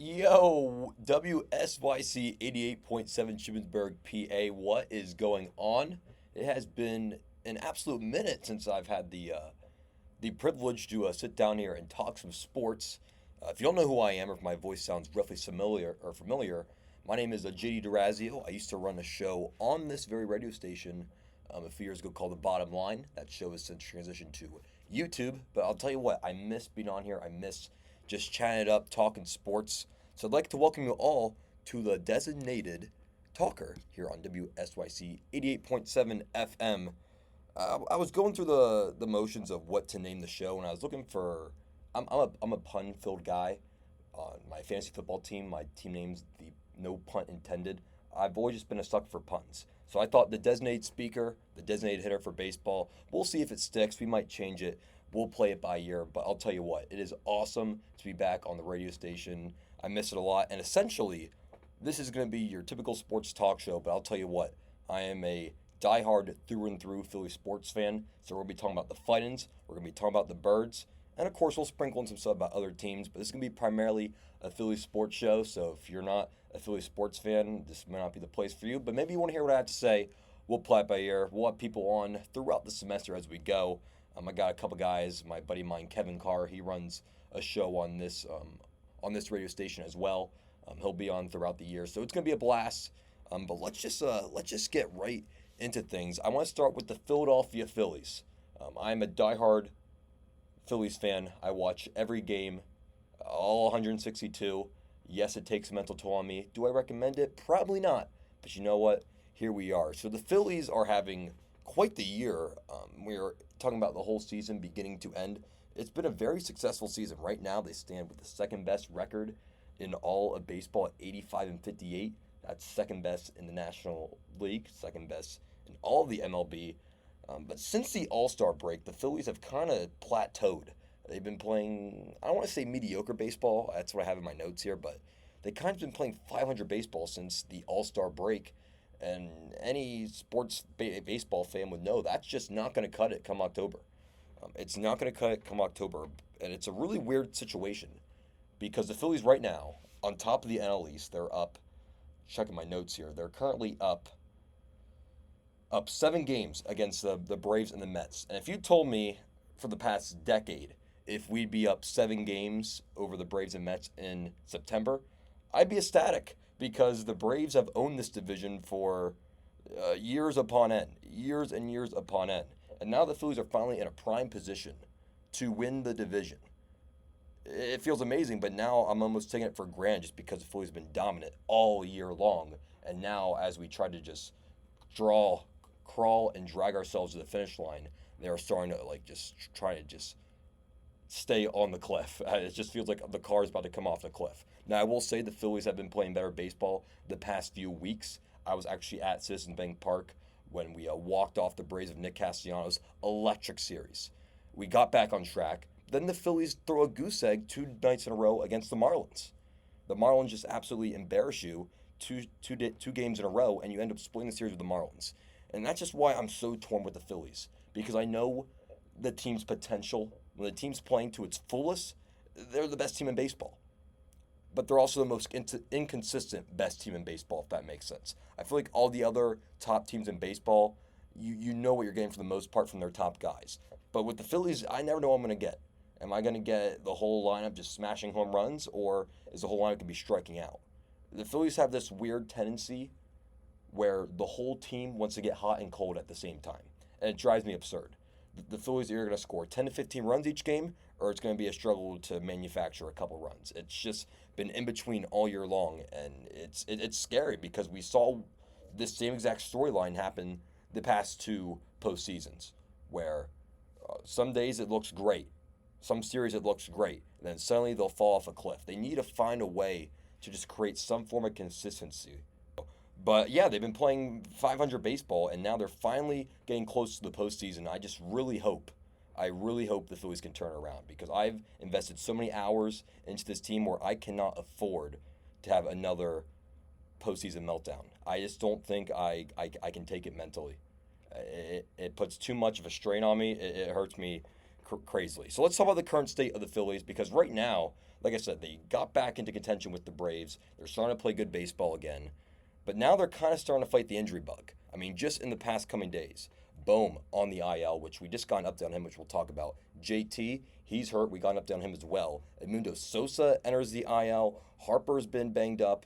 Yo, WSYC 88.7 Shippensburg, PA. What is going on? It has been an absolute minute since I've had the privilege to sit down here and talk some sports. If you don't know who I am, or if my voice sounds roughly familiar, my name is JD Dorazio. I used to run a show on this very radio station a few years ago called The Bottom Line. That show has since transitioned to YouTube. But I'll tell you what, I miss being on here. I miss just chatting it up, talking sports. So I'd like to welcome you all to the designated talker here on WSYC 88.7 FM. I was going through the motions of what to name the show, and I was looking for. I'm a pun filled guy. On my fantasy football team, my team name's the no pun intended. I've always just been a sucker for puns. So I thought the designated speaker, the designated hitter for baseball. We'll see if it sticks. We might change it. We'll play it by ear. But I'll tell you what, it is awesome to be back on the radio station. I miss it a lot. And essentially, this is going to be your typical sports talk show. But I'll tell you what, I am a diehard through and through Philly sports fan. So we're going to be talking about the Fightins. We're going to be talking about the Birds. And of course, we'll sprinkle in some stuff about other teams. But this is going to be primarily a Philly sports show. So if you're not a Philly sports fan, this may not be the place for you. But maybe you want to hear what I have to say. We'll play it by ear. We'll have people on throughout the semester as we go. I got a couple guys. My buddy of mine, Kevin Carr, he runs a show on this radio station as well. He'll be on throughout the year, so it's gonna be a blast. But let's just get right into things. I want to start with the Philadelphia Phillies. I'm a diehard Phillies fan. I watch every game, all 162. Yes, it takes a mental toll on me. Do I recommend it? Probably not. But you know what? Here we are. So the Phillies are having quite the year. We're talking about the whole season beginning to end. It's been a very successful season. Right now, they stand with the second best record in all of baseball at 85-58. That's second best in the National League, second best in all of the MLB. But since the All-Star break, the Phillies have kind of plateaued. They've been playing, I don't want to say mediocre baseball. That's what I have in my notes here, but they kind of been playing 500 baseball since the All-Star break. And any sports baseball fan would know that's just not going to cut it come October. It's not going to cut it come October. And it's a really weird situation because the Phillies right now, on top of the NL East, they're up, checking my notes here, they're currently up 7 games against the Braves and the Mets. And if you told me for the past decade if we'd be up 7 games over the Braves and Mets in September, I'd be ecstatic because the Braves have owned this division for years upon end, years and years upon end. And now the Phillies are finally in a prime position to win the division. It feels amazing, but now I'm almost taking it for granted just because the Phillies have been dominant all year long. And now, as we try to just draw, crawl, and drag ourselves to the finish line, they are starting to just try to just stay on the cliff. It just feels like the car is about to come off the cliff. Now, I will say the Phillies have been playing better baseball the past few weeks. I was actually at Citizens Bank Park when we walked off the Braves of Nick Castellanos' electric series. We got back on track. Then the Phillies throw a goose egg 2 nights in a row against the Marlins. The Marlins just absolutely embarrass you two games in a row, and you end up splitting the series with the Marlins. And that's just why I'm so torn with the Phillies, because I know the team's potential. When the team's playing to its fullest, they're the best team in baseball. But they're also the most inconsistent best team in baseball, if that makes sense. I feel like all the other top teams in baseball, you know what you're getting for the most part from their top guys. But with the Phillies, I never know what I'm going to get. Am I going to get the whole lineup just smashing home runs, or is the whole lineup going to be striking out? The Phillies have this weird tendency where the whole team wants to get hot and cold at the same time. And it drives me absurd. The Phillies are either going to score 10 to 15 runs each game, or it's going to be a struggle to manufacture a couple runs. It's just been in between all year long, and it's scary because we saw this same exact storyline happen the past 2 postseasons, where some days it looks great, some series it looks great, and then suddenly they'll fall off a cliff. They need to find a way to just create some form of consistency. But yeah, they've been playing 500 baseball, and now they're finally getting close to the postseason. I really hope the Phillies can turn around because I've invested so many hours into this team where I cannot afford to have another postseason meltdown. I just don't think I can take it mentally. It puts too much of a strain on me. It hurts me crazily. So let's talk about the current state of the Phillies because right now, like I said, they got back into contention with the Braves. They're starting to play good baseball again. But now they're kind of starting to fight the injury bug. I mean, just in the past coming days, Bohm on the IL, which we just got an update on him, which we'll talk about. JT, he's hurt. We got an update on him as well. Edmundo Sosa enters the IL. Harper's been banged up.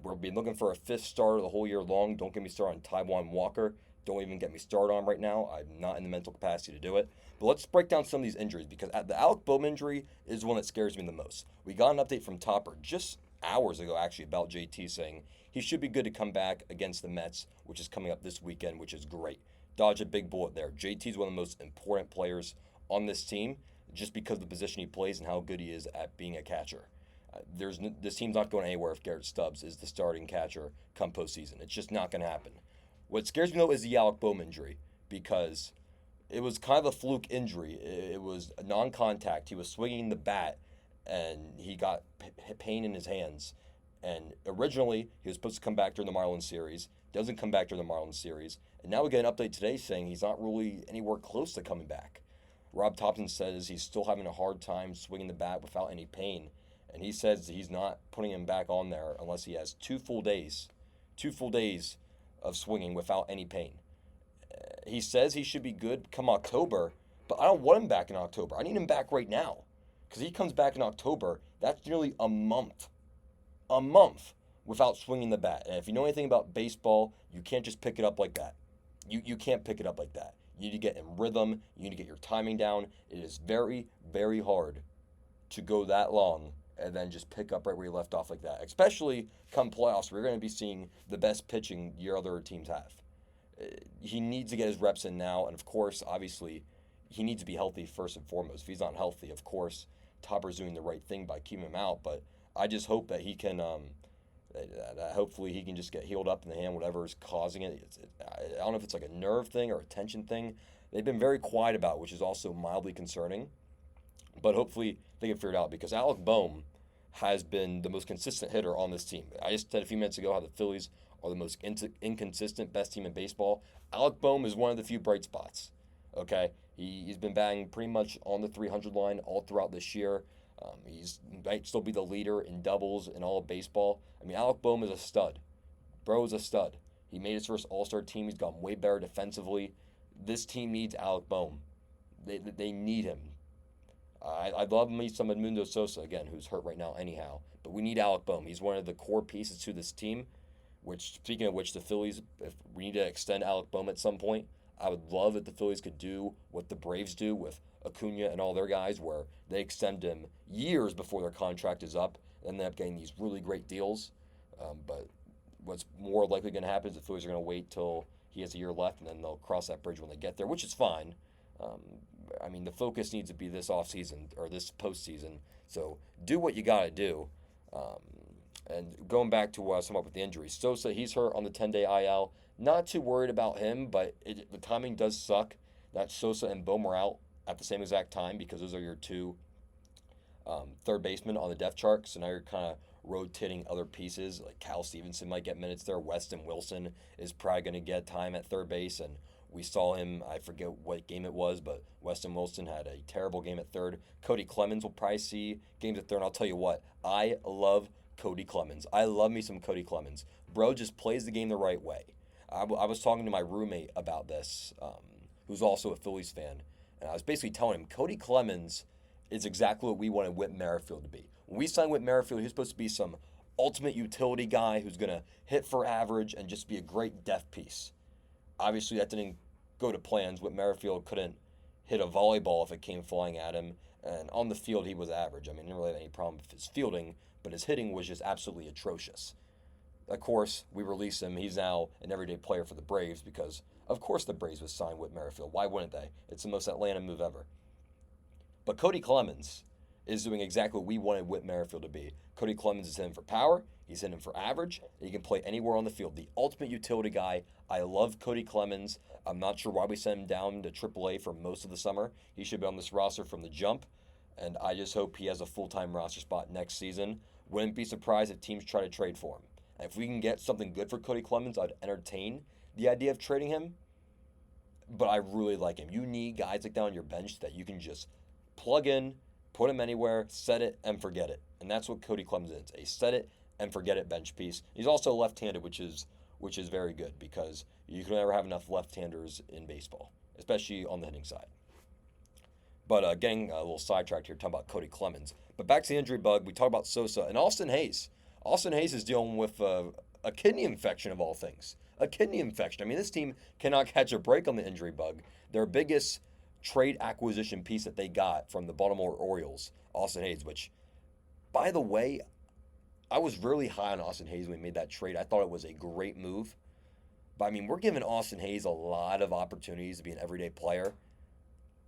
We've been looking for a fifth starter the whole year long. Don't get me started on Taijuan Walker. Don't even get me started on right now. I'm not in the mental capacity to do it. But let's break down some of these injuries because the Alec Bohm injury is the one that scares me the most. We got an update from Topper just hours ago, actually, about JT saying he should be good to come back against the Mets, which is coming up this weekend, which is great. Dodge a big bullet there. JT is one of the most important players on this team just because of the position he plays and how good he is at being a catcher. This team's not going anywhere if Garrett Stubbs is the starting catcher come postseason. It's just not going to happen. What scares me though is the Alec Bohm injury because it was kind of a fluke injury. It was a non-contact. He was swinging the bat and he got pain in his hands. And originally he was supposed to come back during the Marlins series. Doesn't come back during the Marlins series. And now we get an update today saying he's not really anywhere close to coming back. Rob Thompson says he's still having a hard time swinging the bat without any pain. And he says he's not putting him back on there unless he has 2 full days of swinging without any pain. He says he should be good come October, but I don't want him back in October. I need him back right now because he comes back in October. That's nearly a month without swinging the bat. And if you know anything about baseball, you can't just pick it up like that. You can't pick it up like that. You need to get in rhythm. You need to get your timing down. It is very, very hard to go that long and then just pick up right where you left off like that. Especially come playoffs, where you're going to be seeing the best pitching your other teams have. He needs to get his reps in now, and of course, obviously, he needs to be healthy first and foremost. If he's not healthy, of course, Topper's doing the right thing by keeping him out. But I just hope that he can, hopefully, he can just get healed up in the hand, whatever is causing it. I don't know if it's like a nerve thing or a tension thing. They've been very quiet about it, which is also mildly concerning. But hopefully, they can figure it out because Alec Bohm has been the most consistent hitter on this team. I just said a few minutes ago how the Phillies are the most inconsistent best team in baseball. Alec Bohm is one of the few bright spots. Okay, he's been batting pretty much on the 300 line all throughout this year. He's might still be the leader in doubles in all of baseball. I mean, Alec Bohm is a stud. Bro is a stud. He made his first All-Star team. He's gotten way better defensively. This team needs Alec Bohm. They need him. I'd love to meet some Edmundo Sosa again, who's hurt right now anyhow. But we need Alec Bohm. He's one of the core pieces to this team. Which, speaking of which, the Phillies, if we need to extend Alec Bohm at some point, I would love if the Phillies could do what the Braves do with Acuna and all their guys, where they extend him years before their contract is up, and they end up getting these really great deals. But what's more likely going to happen is the Phillies are going to wait till he has a year left, and then they'll cross that bridge when they get there, which is fine. I mean, the focus needs to be this offseason or this postseason. So do what you got to do. And going back to what I was talking about with the injuries, Sosa, he's hurt on the 10-day IL. Not too worried about him, but the timing does suck that Sosa and Bohm are out at the same exact time because those are your two third basemen on the depth chart. So now you're kind of rotating other pieces. Like Cal Stevenson might get minutes there. Weston Wilson is probably going to get time at third base. And we saw him, I forget what game it was, but Weston Wilson had a terrible game at third. Cody Clemens will probably see games at third. And I'll tell you what, I love Cody Clemens. I love me some Cody Clemens. Bro just plays the game the right way. I was talking to my roommate about this, who's also a Phillies fan, and I was basically telling him Cody Clemens is exactly what we wanted Whit Merrifield to be. When we signed Whit Merrifield, he was supposed to be some ultimate utility guy who's going to hit for average and just be a great depth piece. Obviously, that didn't go to plans. Whit Merrifield couldn't hit a volleyball if it came flying at him, and on the field, he was average. I mean, he didn't really have any problem with his fielding, but his hitting was just absolutely atrocious. Of course, we release him. He's now an everyday player for the Braves because, of course, the Braves would sign Whit Merrifield. Why wouldn't they? It's the most Atlanta move ever. But Cody Clemens is doing exactly what we wanted Whit Merrifield to be. Cody Clemens is hitting for power. He's hitting for average. And he can play anywhere on the field. The ultimate utility guy. I love Cody Clemens. I'm not sure why we sent him down to AAA for most of the summer. He should be on this roster from the jump. And I just hope he has a full-time roster spot next season. Wouldn't be surprised if teams try to trade for him. If we can get something good for Cody Clemens, I'd entertain the idea of trading him. But I really like him. You need guys like that on your bench that you can just plug in, put him anywhere, set it, and forget it. And that's what Cody Clemens is, a set it and forget it bench piece. He's also left-handed, which is very good because you can never have enough left-handers in baseball, especially on the hitting side. But getting a little sidetracked here, talking about Cody Clemens. But back to the injury bug, we talk about Sosa and Austin Hayes. Austin Hayes is dealing with a kidney infection of all things. A kidney infection. I mean, this team cannot catch a break on the injury bug. Their biggest trade acquisition piece that they got from the Baltimore Orioles, Austin Hayes, which, by the way, I was really high on Austin Hayes when we made that trade. I thought it was a great move. But, I mean, we're giving Austin Hayes a lot of opportunities to be an everyday player.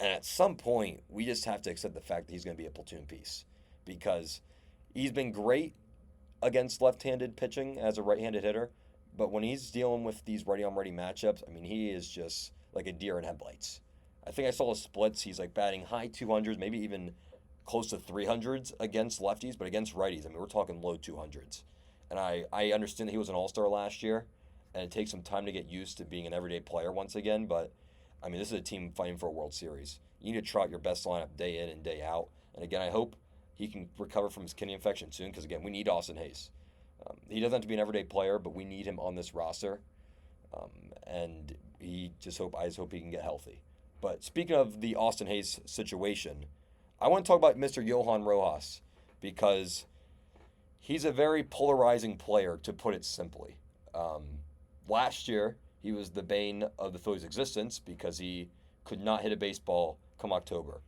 And at some point, we just have to accept the fact that he's going to be a platoon piece because he's been great against left-handed pitching as a right-handed hitter. But when he's dealing with these righty-on-righty matchups, I mean, he is just like a deer in headlights. I think I saw his splits. He's like batting high 200s, maybe even close to 300s against lefties, but against righties, I mean, we're talking low 200s. And I understand that he was an all-star last year, and it takes some time to get used to being an everyday player once again, but I mean, this is a team fighting for a World Series. You need to trot your best lineup day in and day out. And again, I hope he can recover from his kidney infection soon because, again, we need Austin Hayes. He doesn't have to be an everyday player, but we need him on this roster. And I just hope he can get healthy. But speaking of the Austin Hayes situation, I want to talk about Mr. Johan Rojas because he's a very polarizing player, to put it simply. Last year, he was the bane of the Phillies' existence because he could not hit a baseball come October.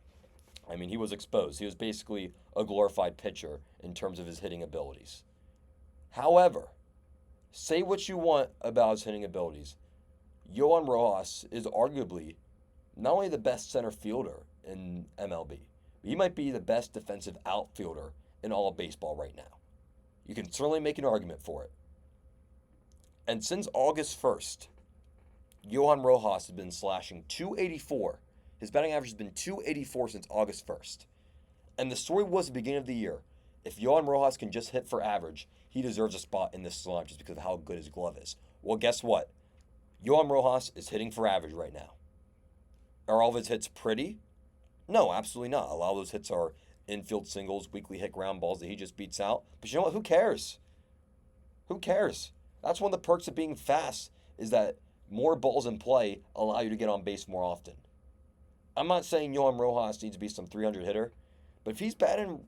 I mean, he was exposed. He was basically a glorified pitcher in terms of his hitting abilities. However, say what you want about his hitting abilities, Johan Rojas is arguably not only the best center fielder in MLB, but he might be the best defensive outfielder in all of baseball right now. You can certainly make an argument for it. And since August 1st, Johan Rojas has been slashing 284. His batting average has been 284 since August 1st. And the story was at the beginning of the year, if Johan Rojas can just hit for average, he deserves a spot in this lineup just because of how good his glove is. Well, guess what? Johan Rojas is hitting for average right now. Are all of his hits pretty? No, absolutely not. A lot of those hits are infield singles, weakly hit ground balls that he just beats out. But you know what? Who cares? Who cares? That's one of the perks of being fast is that more balls in play allow you to get on base more often. I'm not saying Johan Rojas needs to be some 300 hitter, but if he's batting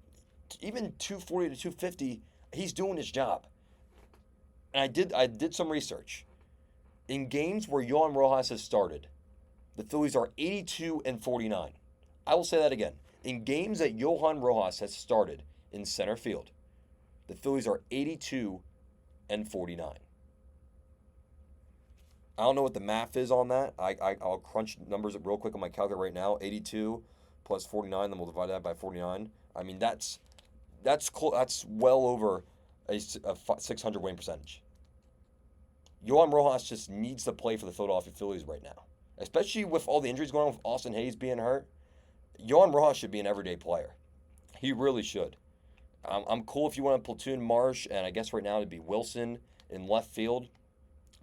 even 240 to 250, he's doing his job. And I did some research. In games where Johan Rojas has started, the Phillies are 82-49. I will say that again. In games that Johan Rojas has started in center field, the Phillies are 82-49. I don't know what the math is on that. I'll crunch numbers up real quick on my calculator right now. 82 plus 49, then we'll divide that by 49. I mean, that's well over a 600 winning percentage. Johan Rojas just needs to play for the Philadelphia Phillies right now, especially with all the injuries going on with Austin Hayes being hurt. Johan Rojas should be an everyday player. He really should. I'm cool if you want to platoon Marsh, and I guess right now it'd be Wilson in left field.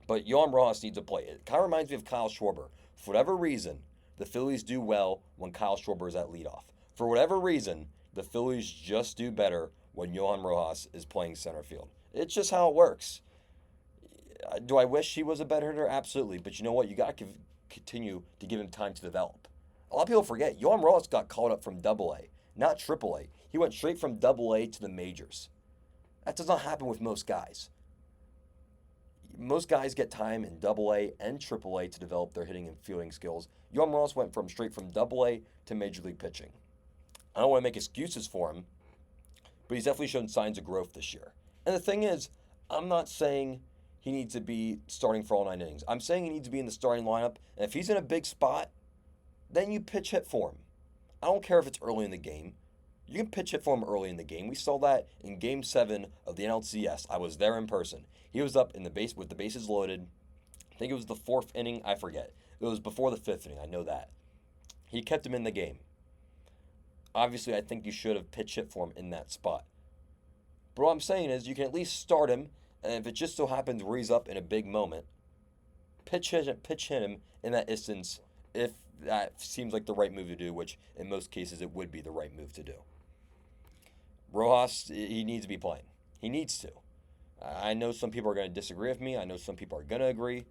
But Johan Rojas needs to play. It kind of reminds me of Kyle Schwarber. For whatever reason, the Phillies do well when Kyle Schwarber is at leadoff. For whatever reason, the Phillies just do better when Johan Rojas is playing center field. It's just how it works. Do I wish he was a better hitter? Absolutely. But you know what? You got to continue to give him time to develop. A lot of people forget, Johan Rojas got called up from Double-A, not Triple-A. He went straight from Double-A to the majors. That does not happen with most guys. Most guys get time in Double-A and Triple-A to develop their hitting and fielding skills. Johan Rojas went straight from Double-A to Major League pitching. I don't want to make excuses for him, but he's definitely shown signs of growth this year. And the thing is, I'm not saying he needs to be starting for all 9 innings. I'm saying he needs to be in the starting lineup, and if he's in a big spot, then you pitch hit for him. I don't care if it's early in the game. You can pitch hit for him early in the game. We saw that in Game 7 of the NLCS. I was there in person. He was up in the base with the bases loaded. I think it was the 4th inning. I forget. It was before the 5th inning. I know that. He kept him in the game. Obviously, I think you should have pitch hit for him in that spot. But what I'm saying is you can at least start him, and if it just so happens where he's up in a big moment, pitch hit him in that instance if that seems like the right move to do, which in most cases it would be the right move to do. Rojas, he needs to be playing. He needs to. I know some people are going to disagree with me. I know some people are going to agree.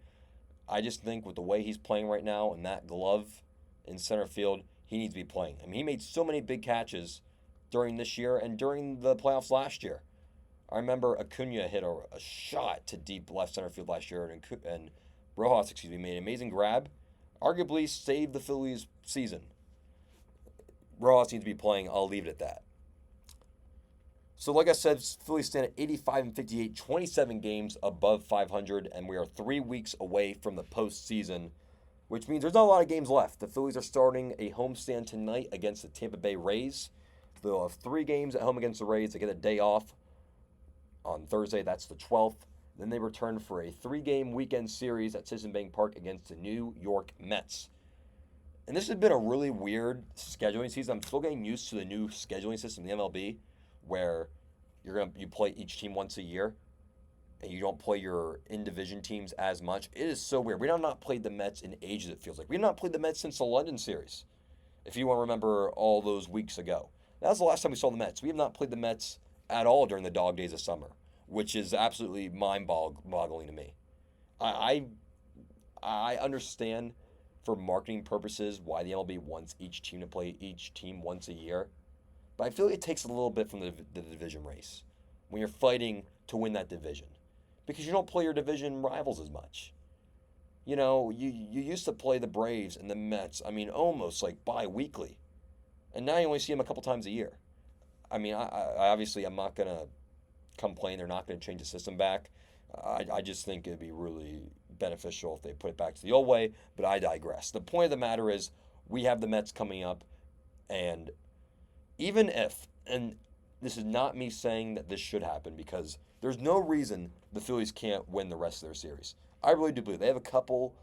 I just think with the way he's playing right now and that glove in center field, he needs to be playing. I mean, he made so many big catches during this year and during the playoffs last year. I remember Acuna hit a shot to deep left center field last year, and Rojas, made an amazing grab, arguably saved the Phillies' season. Rojas needs to be playing. I'll leave it at that. So, like I said, Phillies stand at 85-58, 27 games above 500, and we are 3 weeks away from the postseason, which means there's not a lot of games left. The Phillies are starting a homestand tonight against the Tampa Bay Rays. They'll have 3 games at home against the Rays. They get a day off on Thursday. That's the 12th. Then they return for a 3-game weekend series at Citizen Bank Park against the New York Mets. And this has been a really weird scheduling season. I'm still getting used to the new scheduling system in the MLB, where you play each team once a year, and you don't play your in-division teams as much. It is so weird. We have not played the Mets in ages, it feels like. We have not played the Mets since the London series, if you want to remember all those weeks ago. That was the last time we saw the Mets. We have not played the Mets at all during the dog days of summer, which is absolutely mind-boggling to me. I understand for marketing purposes why the MLB wants each team to play each team once a year, but I feel like it takes a little bit from the division race when you're fighting to win that division, because you don't play your division rivals as much. You know, you used to play the Braves and the Mets, almost like bi-weekly, and now you only see them a couple times a year. Obviously, I'm not going to complain. They're not going to change the system back. I just think it'd be really beneficial if they put it back to the old way, but I digress. The point of the matter is we have the Mets coming up, and even if, and this is not me saying that this should happen, because there's no reason the Phillies can't win the rest of their series. I really do believe they have a couple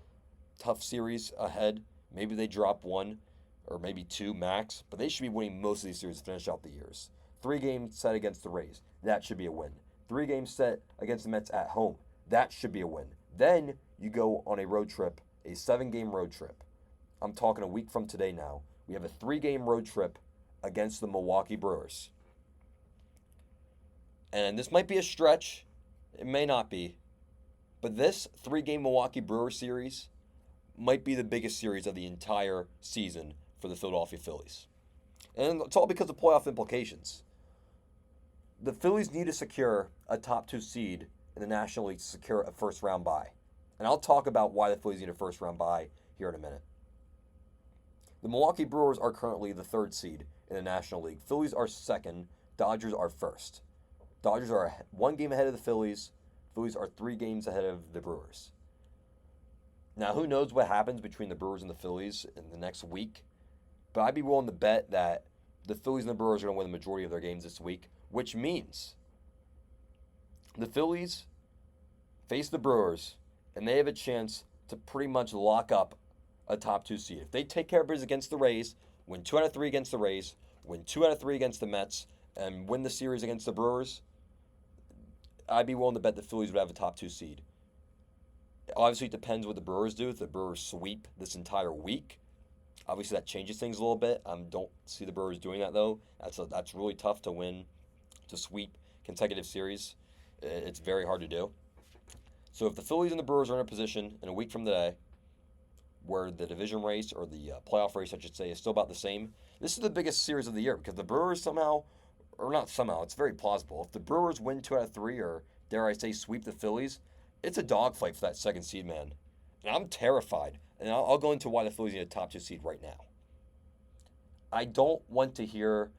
tough series ahead. Maybe they drop 1 or maybe 2 max, but they should be winning most of these series to finish out the years. 3 games set against the Rays. That should be a win. 3 games set against the Mets at home. That should be a win. Then you go on a road trip, a 7-game road trip. I'm talking a week from today now. We have a 3-game road trip against the Milwaukee Brewers. And this might be a stretch. It may not be. But this 3-game Milwaukee Brewers series might be the biggest series of the entire season for the Philadelphia Phillies. And it's all because of playoff implications. The Phillies need to secure a top 2 seed in the National League to secure a first-round bye. And I'll talk about why the Phillies need a first-round bye here in a minute. The Milwaukee Brewers are currently the 3rd seed in the National League. Phillies are 2nd. Dodgers are 1st. Dodgers are 1 game ahead of the Phillies. Phillies are 3 games ahead of the Brewers. Now, who knows what happens between the Brewers and the Phillies in the next week? But I'd be willing to bet that the Phillies and the Brewers are going to win the majority of their games this week, which means the Phillies face the Brewers, and they have a chance to pretty much lock up a top 2 seed. If they take care of business against the Rays, win 2 out of 3 against the Rays, win 2 out of 3 against the Mets, and win the series against the Brewers, I'd be willing to bet the Phillies would have a top 2 seed. Obviously, it depends what the Brewers do. If the Brewers sweep this entire week, obviously that changes things a little bit. I don't see the Brewers doing that, though. That's really tough to win, to sweep consecutive series. It's very hard to do. So if the Phillies and the Brewers are in a position in a week from today where the division race, or the playoff race, I should say, is still about the same, this is the biggest series of the year, because the Brewers somehow, or not somehow, it's very plausible. If the Brewers win 2 out of 3, or dare I say sweep the Phillies, it's a dogfight for that 2nd seed, man. And I'm terrified. And I'll go into why the Phillies need a top 2 seed right now. I don't want to hear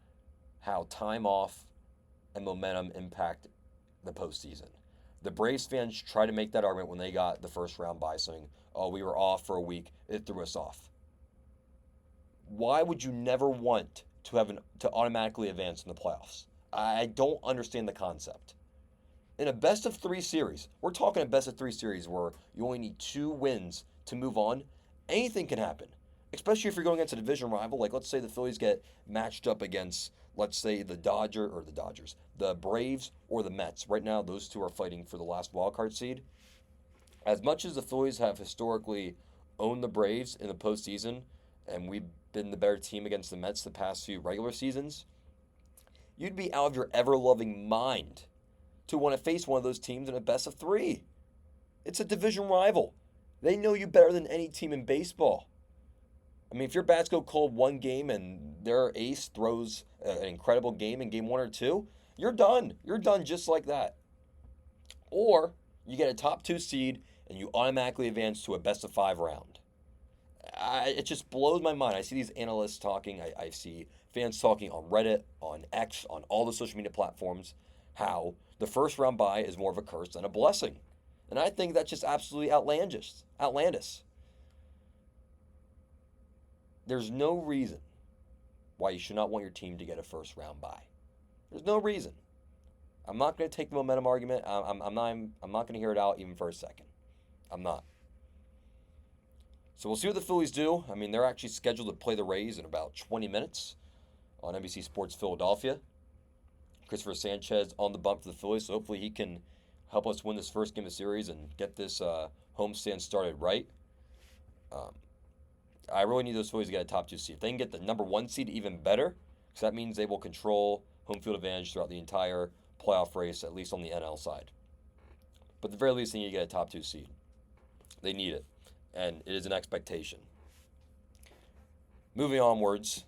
how time off and momentum impact the postseason. The Braves fans tried to make that argument when they got the first round bye, saying, oh, we were off for a week, it threw us off. Why would you never want to automatically advance in the playoffs? I don't understand the concept. In a best of 3 series, we're talking a best of 3 series where you only need 2 wins to move on. Anything can happen, especially if you're going against a division rival. Like, let's say the Phillies get matched up against, let's say, the Braves or the Mets. Right now, those 2 are fighting for the last wildcard seed. As much as the Phillies have historically owned the Braves in the postseason and we've been the better team against the Mets the past few regular seasons, you'd be out of your ever-loving mind to want to face one of those teams in a best of three. It's a division rival. They know you better than any team in baseball. I mean, if your bats go cold one game and their ace throws an incredible game in game one or two, you're done. You're done just like that. Or you get a top two seed and you automatically advance to a best of five round. It just blows my mind. I see these analysts talking. I see fans talking on Reddit, on X, on all the social media platforms, how the first round bye is more of a curse than a blessing. And I think that's just absolutely outlandish. There's no reason why you should not want your team to get a first round bye. There's no reason. I'm not going to take the momentum argument. I'm not going to hear it out even for a second. I'm not. So we'll see what the Phillies do. I mean, they're actually scheduled to play the Rays in about 20 minutes on NBC Sports Philadelphia. Christopher Sanchez on the bump for the Phillies, so hopefully he can help us win this first game of the series and get this homestand started right. I really need those Phillies to get a top two seed. If they can get the number one seed, even better, because that means they will control home field advantage throughout the entire playoff race, at least on the NL side. But at the very least, they need to get a top two seed. They need it, and it is an expectation. Moving onwards,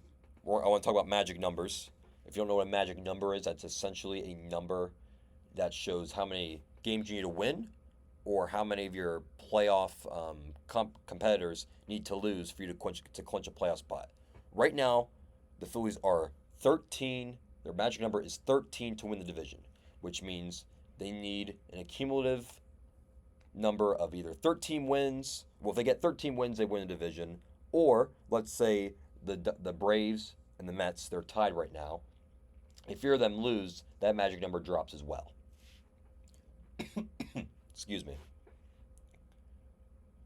I want to talk about magic numbers. If you don't know what a magic number is, that's essentially a number that shows how many games you need to win or how many of your playoff competitors need to lose for you to clinch a playoff spot. Right now, the Phillies are 13. Their magic number is 13 to win the division, which means they need an accumulative number of either 13 wins. Well, if they get 13 wins, they win the division. Or let's say the Braves and the Mets, they're tied right now. If either of them lose, that magic number drops as well. Excuse me.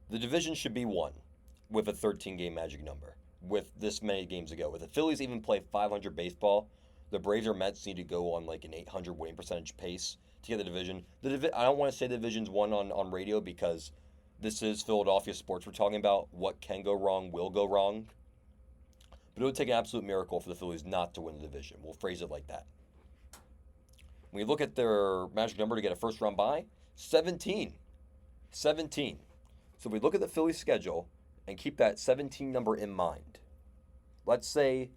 The division should be won with a 13-game magic number with this many games to go. If the Phillies even play 500 baseball, the Braves or Mets need to go on like an 800 winning percentage pace to get the division. I don't want to say the division's won on radio because this is Philadelphia sports. We're talking about what can go wrong, will go wrong. But it would take an absolute miracle for the Phillies not to win the division. We'll phrase it like that. When you look at their magic number to get a first round bye, 17. 17. So if we look at the Phillies schedule and keep that 17 number in mind, let's say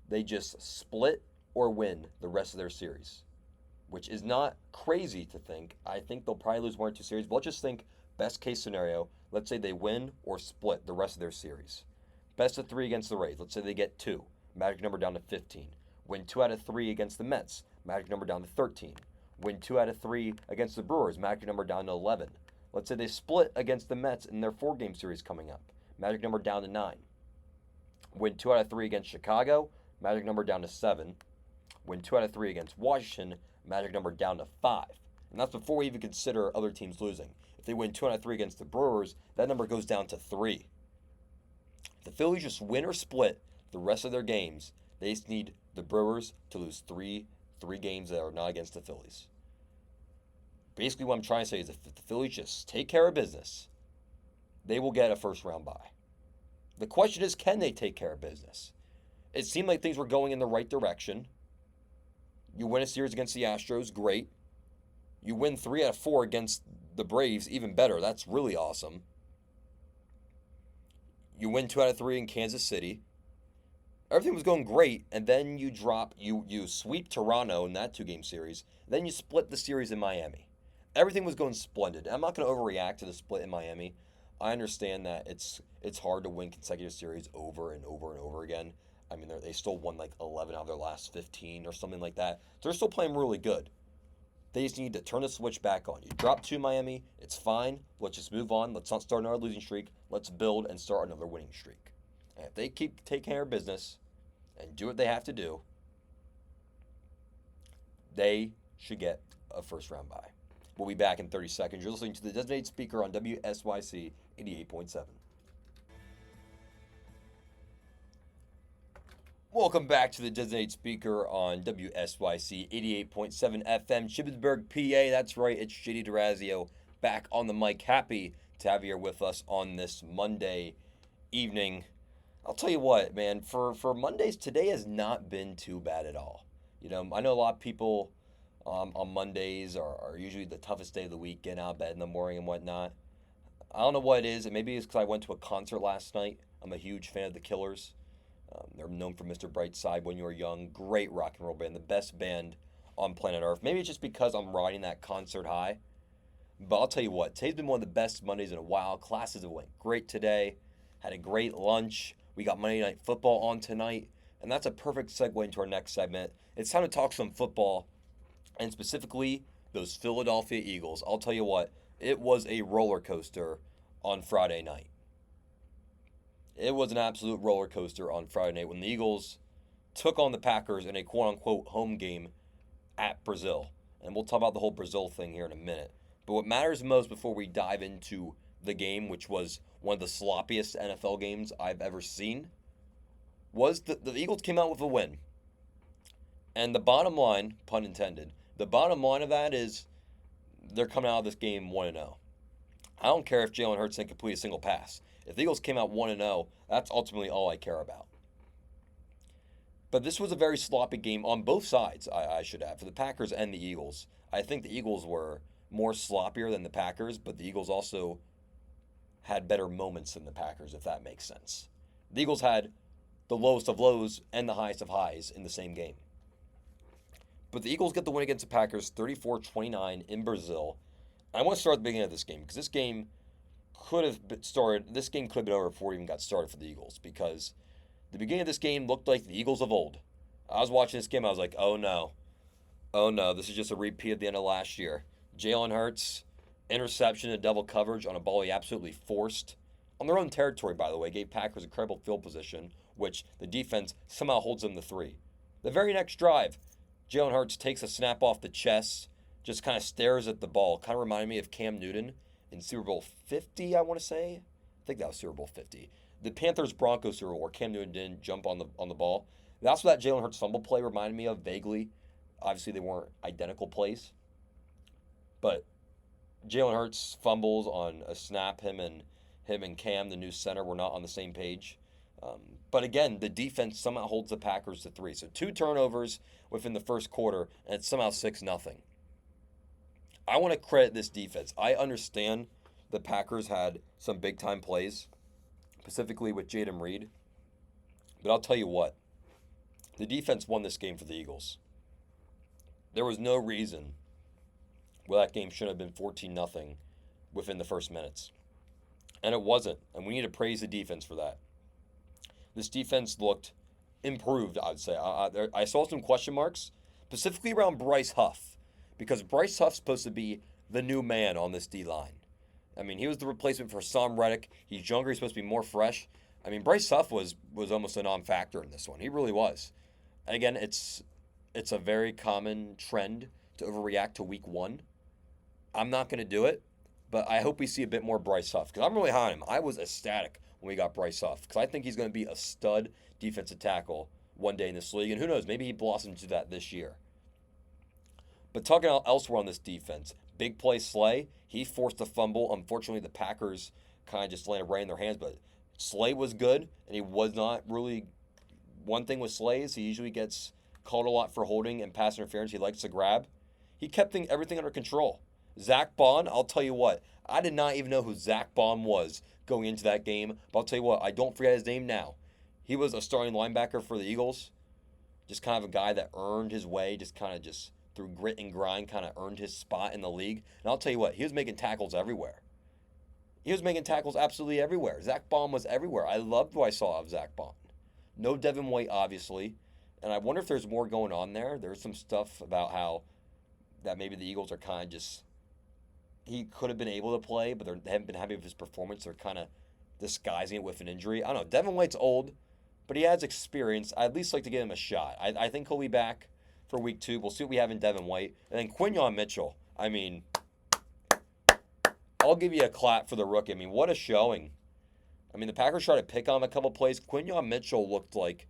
they just split or win the rest of their series, which is not crazy to think. I think they'll probably lose one or two series, but let's just think best case scenario. Let's say they win or split the rest of their series. Best of three against the Rays. Let's say they get 2. Magic number down to 15. Win 2 out of 3 against the Mets. Magic number down to 13. Win 2 out of 3 against the Brewers. Magic number down to 11. Let's say they split against the Mets in their 4-game series coming up. Magic number down to 9. Win 2 out of 3 against Chicago. Magic number down to 7. Win 2 out of 3 against Washington. Magic number down to 5. And that's before we even consider other teams losing. If they win 2 out of 3 against the Brewers, that number goes down to 3. If the Phillies just win or split the rest of their games, they just need the Brewers to lose three games that are not against the Phillies. Basically, what I'm trying to say is if the Phillies just take care of business, they will get a first-round bye. The question is, can they take care of business? It seemed like things were going in the right direction. You win a series against the Astros, great. You win 3 out of 4 against the Braves, even better. That's really awesome. You win 2 out of 3 in Kansas City. Everything was going great, and then you sweep Toronto in that 2-game series. Then you split the series in Miami. Everything was going splendid. I'm not going to overreact to the split in Miami. I understand that it's hard to win consecutive series over and over and over again. I mean, they still won like 11 out of their last 15 or something like that. So they're still playing really good. They just need to turn the switch back on. You drop 2 Miami, it's fine. Let's just move on. Let's not start another losing streak. Let's build and start another winning streak. And if they keep taking care of business and do what they have to do, they should get a first-round bye. We'll be back in 30 seconds. You're listening to the Designated Speaker on WSYC 88.7. Welcome back to the Designated Speaker on WSYC 88.7 FM, Shippensburg, PA. That's right, it's JD Dorazio back on the mic. Happy to have you here with us on this Monday evening. I'll tell you what, man, for Mondays, today has not been too bad at all. I know a lot of people on Mondays are usually the toughest day of the week, getting out of bed in the morning and whatnot. I don't know what it is. And maybe it's because I went to a concert last night. I'm a huge fan of the Killers. They're known for Mr. Brightside when you were young. Great rock and roll band, the best band on planet Earth. Maybe it's just because I'm riding that concert high. But I'll tell you what, today's been one of the best Mondays in a while. Classes have went great today. Had a great lunch. We got Monday Night Football on tonight. And that's a perfect segue into our next segment. It's time to talk some football, and specifically those Philadelphia Eagles. I'll tell you what, it was a roller coaster on Friday night. It was an absolute roller coaster on Friday night when the Eagles took on the Packers in a quote-unquote home game at Brazil. And we'll talk about the whole Brazil thing here in a minute. But what matters most before we dive into the game, which was one of the sloppiest NFL games I've ever seen, was the Eagles came out with a win. And the bottom line, pun intended, the bottom line of that is they're coming out of this game 1-0. I don't care if Jalen Hurts didn't complete a single pass. If the Eagles came out 1-0, that's ultimately all I care about. But this was a very sloppy game on both sides, I should add, for the Packers and the Eagles. I think the Eagles were more sloppier than the Packers, but the Eagles also had better moments than the Packers, if that makes sense. The Eagles had the lowest of lows and the highest of highs in the same game. But the Eagles get the win against the Packers 34-29 in Brazil. I want to start at the beginning of this game because this game could have been over before it even got started for the Eagles, because the beginning of this game looked like the Eagles of old. I was watching this game, I was like, oh no, this is just a repeat of the end of last year. Jalen Hurts, interception and double coverage on a ball he absolutely forced. On their own territory, by the way, gave Packers incredible field position, which the defense somehow holds them to 3. The very next drive, Jalen Hurts takes a snap off the chest, just kind of stares at the ball. Kind of reminded me of Cam Newton in Super Bowl 50, I want to say. I think that was Super Bowl 50. The Panthers-Broncos Super Bowl, where Cam Newton didn't jump on the ball. That's what that Jalen Hurts fumble play reminded me of vaguely. Obviously, they weren't identical plays. But Jalen Hurts fumbles on a snap. Him and Cam, the new center, were not on the same page. But again, the defense somehow holds the Packers to 3. So 2 turnovers within the first quarter, and it's somehow 6-0. I want to credit this defense. I understand the Packers had some big-time plays, specifically with Jaden Reed. But I'll tell you what, the defense won this game for the Eagles. There was no reason why that game should have been 14-0 within the first minutes. And it wasn't, and we need to praise the defense for that. This defense looked improved, I would say. I saw some question marks, specifically around Bryce Huff, because Bryce Huff's supposed to be the new man on this D-line. I mean, he was the replacement for Sam Reddick. He's younger. He's supposed to be more fresh. I mean, Bryce Huff was almost a non-factor in this one. He really was. And again, it's a very common trend to overreact to week 1. I'm not going to do it, but I hope we see a bit more Bryce Huff, because I'm really high on him. I was ecstatic when we got Bryce Huff, because I think he's going to be a stud defensive tackle one day in this league, and who knows, maybe he blossoms to that this year. But talking elsewhere on this defense, big play Slay, he forced a fumble. Unfortunately, the Packers kind of just landed right in their hands, but Slay was good, and he was not really. One thing with Slay is he usually gets called a lot for holding and pass interference. He likes to grab. He kept everything under control. Zach Bond, I'll tell you what, I did not even know who Zach Bond was going into that game, but I'll tell you what, I don't forget his name now. He was a starting linebacker for the Eagles, just kind of a guy that earned his way, just through grit and grind, kind of earned his spot in the league. And I'll tell you what, he was making tackles everywhere. He was making tackles absolutely everywhere. Zach Bond was everywhere. I loved what I saw of Zach Bond. No Devin White, obviously, and I wonder if there's more going on there. There's some stuff about how that maybe the Eagles are kind of just, he could have been able to play, but they haven't been happy with his performance. They're kind of disguising it with an injury. I don't know. Devin White's old, but he has experience. I'd at least like to give him a shot. I think he'll be back for week 2. We'll see what we have in Devin White. And then Quinyon Mitchell. I mean, I'll give you a clap for the rookie. I mean, what a showing. I mean, the Packers tried to pick on him a couple plays. Quinyon Mitchell looked like,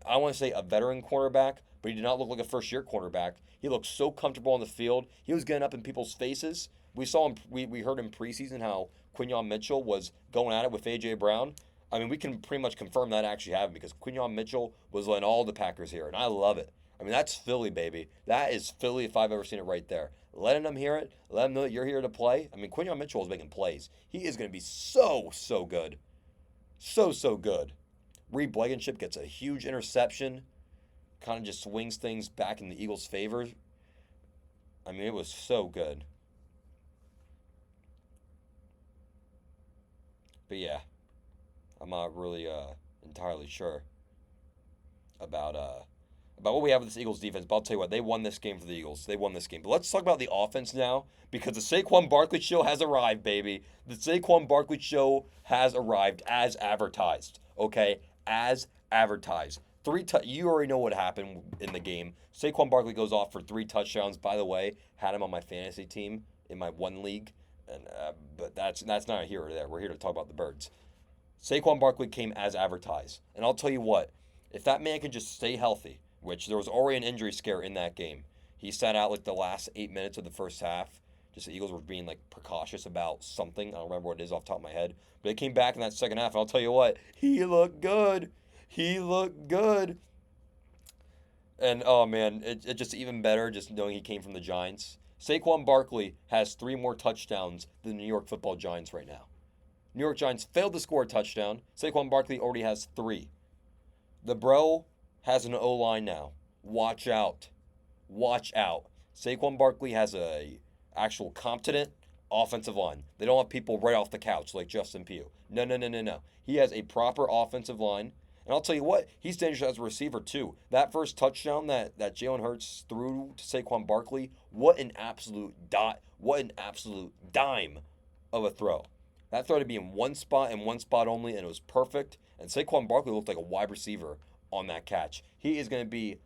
I want to say a veteran cornerback, but he did not look like a first-year cornerback. He looked so comfortable on the field. He was getting up in people's faces. We saw him. We heard in preseason how Quinyon Mitchell was going at it with AJ Brown. I mean, we can pretty much confirm that actually happened because Quinyon Mitchell was letting all the Packers hear it, and I love it. I mean, that's Philly, baby. That is Philly if I've ever seen it right there. Letting them hear it, let them know that you're here to play. I mean, Quinyon Mitchell is making plays. He is going to be so good. So good. Reed Blankenship gets a huge interception, kind of just swings things back in the Eagles' favor. I mean, it was so good. But yeah, I'm not really entirely sure about about what we have with this Eagles defense. But I'll tell you what, they won this game for the Eagles. They won this game. But let's talk about the offense now because the Saquon Barkley show has arrived, baby. The Saquon Barkley show has arrived as advertised. Okay, as advertised. You already know what happened in the game. Saquon Barkley goes off for 3 touchdowns. By the way, had him on my fantasy team in my one league, and but that's not here or there. We're here to talk about the Birds. Saquon Barkley came as advertised, and I'll tell you what, if that man can just stay healthy, which there was already an injury scare in that game, he sat out like the last 8 minutes of the first half. Just the Eagles were being like precautious about something. I don't remember what it is off the top of my head, but they came back in that second half, and I'll tell you what, he looked good. He looked good. And oh man, it just even better just knowing he came from the Giants. Saquon Barkley has 3 more touchdowns than the New York Football Giants right now. New York Giants failed to score a touchdown. Saquon Barkley already has 3. The bro has an O-line now. Watch out. Watch out. Saquon Barkley has a actual competent offensive line. They don't have people right off the couch like Justin Pugh. No. He has a proper offensive line. And I'll tell you what, he's dangerous as a receiver too. That first touchdown that Jalen Hurts threw to Saquon Barkley, what an absolute dime of a throw. That throw to be in one spot and one spot only, and it was perfect. And Saquon Barkley looked like a wide receiver on that catch. He is going to be